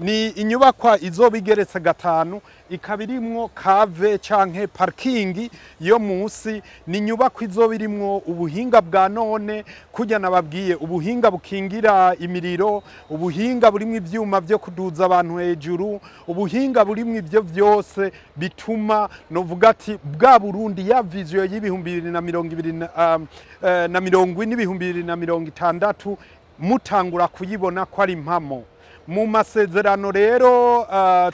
Ni inyubakwa izoba igeretse gatanu ikaba irimwo kave canke parking yo musi. Ni inyubakwa izoba irimwo ubuhinga bwa none kurya nababwiye, ubuhinga bukingira imiriro, ubuhinga burimwo ivyuma vyo kuduza abantu hejuru, ubuhinga burimwo ivyo vyose bituma novuga ati bwa Burundi ya vision y'ibihumbi 2050 mutangura kuyibona ko ari impamo. Mu masezerano rero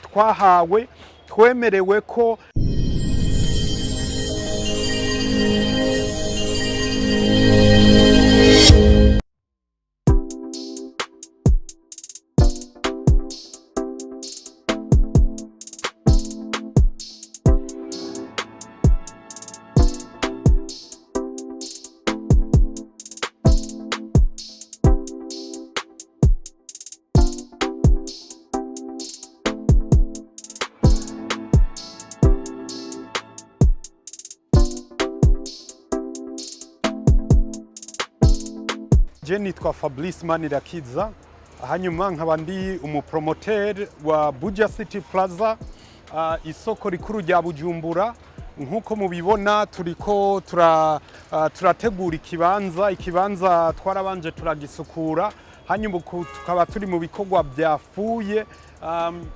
twahawe twemerewe ko je nitwa Fabrice Manirakiza, hanyuma nkaba ndi umupromoter wa Buja City Plaza, isoko rikuru rya Bujumbura. Nkuko mubibona turiko turategura ikibanza twarabanje turagisukura, hanyuma tukaba turi mu bikorwa byafuye,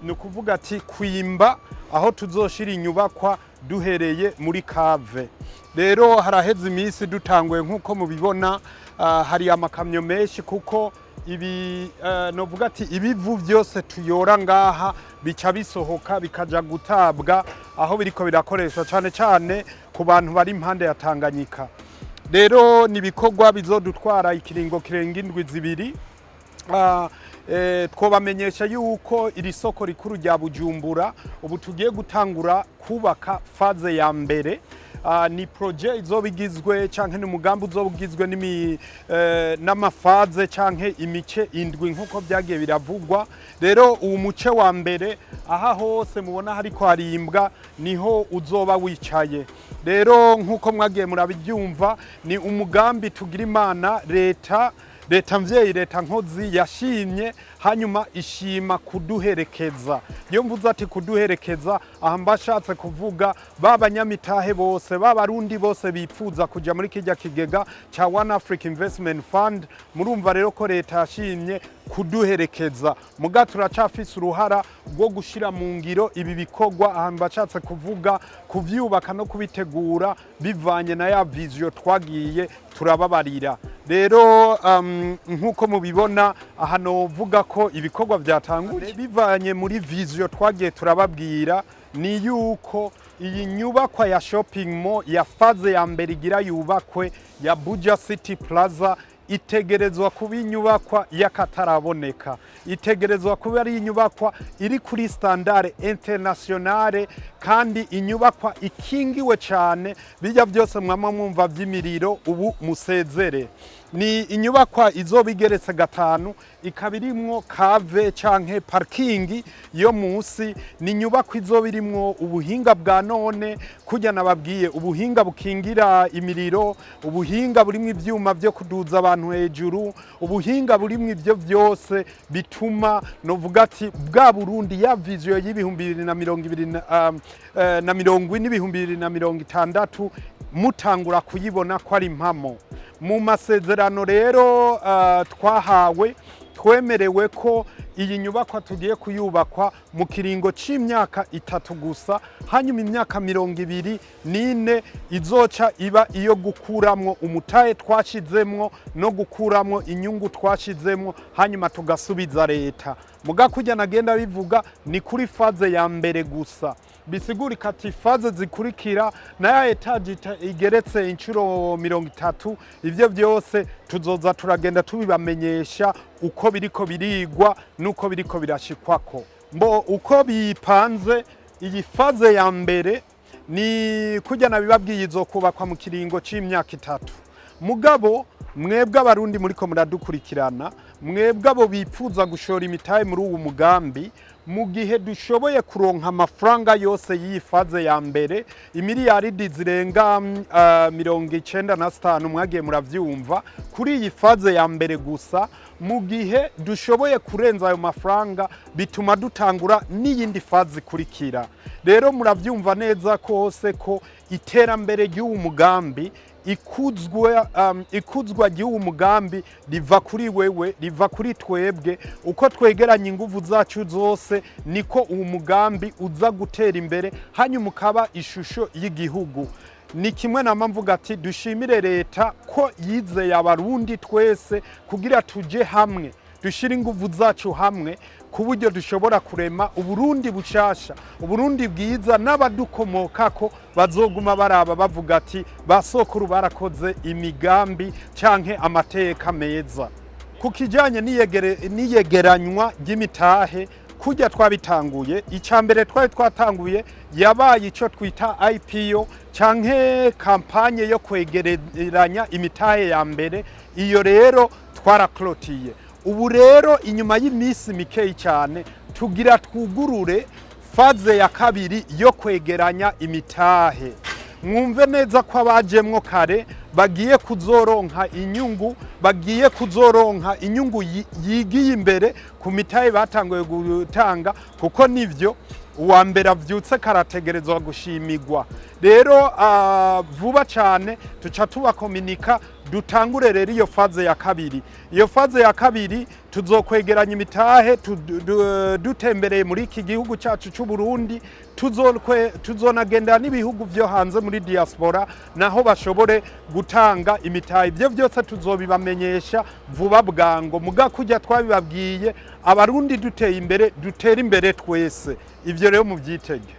no kuvuga ati kwimba aho tuzoshira inyubakwa duhereye muri kave. Rero haraheze iminsi dutanguye nkuko mubibona, hari amakamyo menshi kuko ibi novuga ati ibivu byose tuyora ngaha bica bisohoka bikaja gutabwa aho biriko birakoreshwa cyane cyane ku bantu bari impande ya Tanganyika. Rero ni bikorwa bizodutwara ikiringo kirenga indwi zibiri. Twobamenyesha yuko iri soko rikuru rya Bujumbura ubu tugiye gutangura kubaka faze ya mbere. Ni projet izobigizwe canke n'umugambi uzobugizwe n'amafaze canke imice indwi nkuko byagiye biravugwa. Rero uwo muce wa mbere aha hose mubona hariko harimbwa niho uzoba wicaye. Rero nkuko mwagiye murabivyumva, ni umugambi tugira Imana leta mvyeyi, leta nkozi yashimye, hanyuma ishima kuduherekeza. Iyo mvuze ati kuduherekeza, aha mbashatse kuvuga b'abanyamitahe bose, b'abarundi bose bipfuza kuja muri kirya kigega cha One Africa Investment Fund. Murumva rero ko leta yashimye kuduherekeza. Muga turacafise uruhara rwo gushira mu ngiro ibi bikorwa, aha mbashatse kuvuga kuvyubaka no kubitegura bivanye na ya vision twagiye turababarira. Rero nkuko mubibona aha novuga ko ibikorwa byatanguje bivanye muri vision twagiye turababwira, ni yuko iyi nyubakwa ya shopping mall ya faze ya mbere igira yubakwe ya Buja City Plaza itegerezwa kuba inyubakwa y'akataraboneka, itegerezwa kuba ari inyubakwa iri kuri standard internationale, kandi inyubakwa ikingiwe cyane bijya byose mwama mwumva by'imiriro ubu musezere. Ni inyubakwa izoba igeretse gatanu ikaba irimwo kave canke parking yo musi. Ni inyubakwa izoba irimwo ubuhinga bwa none kurya nababwiye, ubuhinga bukingira imiriro, ubuhinga burimwo ivyuma vyo kuduza abantu hejuru, ubuhinga burimwo ivyo vyose bituma novuga ati bwa Burundi ya vision y'ibihumbi 2050 mutangura kuyibona ko ari impamo. Mu masezerano rero twahawe twemerewe ko iyi nyubakwa tugiye kuyubakwa mu kiringo c'imyaka 3 gusa, hanyuma imyaka 24 izoca iba iyo gukuramwo umutahe twashizemwo no gukuramwo inyungu twashizemwo, hanyuma tugasubiza leta. Muga kujya nagenda bivuga ni kuri faze ya mbere gusa, bisigurika ati faze zikurikira na ya etage igeretse inshuro 30, ivyo byose tuzoza turagenda tubibamenyesha uko biriko birigwa nuko biriko birashikwako. Uko bipanze iyi faze ya mbere ni kujya nabibabwiye izokubakwa mu kiringo c'imyaka 3. Mugabo mwebwe abarundi muriko muradukurikirana mwebwe abo bipfuza gushora imitahe muri uwo mugambi mu gihe dushoboye kuronka amafaranga yose yifaze ya mbere imiliyaridi zirenga 95 mwagiye muravyumva kuri iyi faze ya mbere gusa mu gihe dushoboye kurenza ayo mafaranga bituma dutangura n'iyindi faze kurikira rero muravyumva neza kose ko iterambere ry'uwo mugambi ikuzwa ry'uwo mugambi riva kuri wewe riva kuri twebwe uko twegeranya inguvu zacu zose niko uwo mugambi uza gutera imbere hanyuma ukaba ishusho y'igihugu ni kimwe nama mvuga ati dushimire leta ko yizeye abarundi twese kugira tuje hamwe dushira inguvu zacu hamwe ku buryo dushobora kurema uburundi bushasha uburundi bwiza n'abadukomokako bazoguma baraba bavuga ati basokuru barakoze imigambi canke amateka meza ku kijanye niyegeranywa ry'imitahe kujya twabitanguye icambere twatanguye yabaye ico twita IPO canke kampanye yo kwegeranya imitahe ya mbere iyo rero twaraklotiye ubu rero inyuma y'imisi mikeyi cyane tugira twugurure faze ya kabiri yo kwegeranya imitahe mwumve neza ko abajemwo kare bagiye kuzoronka inyungu yigiye imbere ku mitahe batanguye gutanga kuko nivyo uwa mbere avyutse karategerezwa gushimigwa rero vuba cyane tuca tubakomunika dutangure rero iyo faze ya kabiri tuzokwegeranya imitahe dutembereye muri iki gihugu cyacu cy'u Burundi tuzonagendera n'ibihugu vyo hanze muri diaspora naho bashobore gutanga imitahe ibyo byose tuzobibamenyesha vuba bwango muga kujya twabibabwiye abarundi duteye imbere dutera imbere twese ivyo rero mu vyitege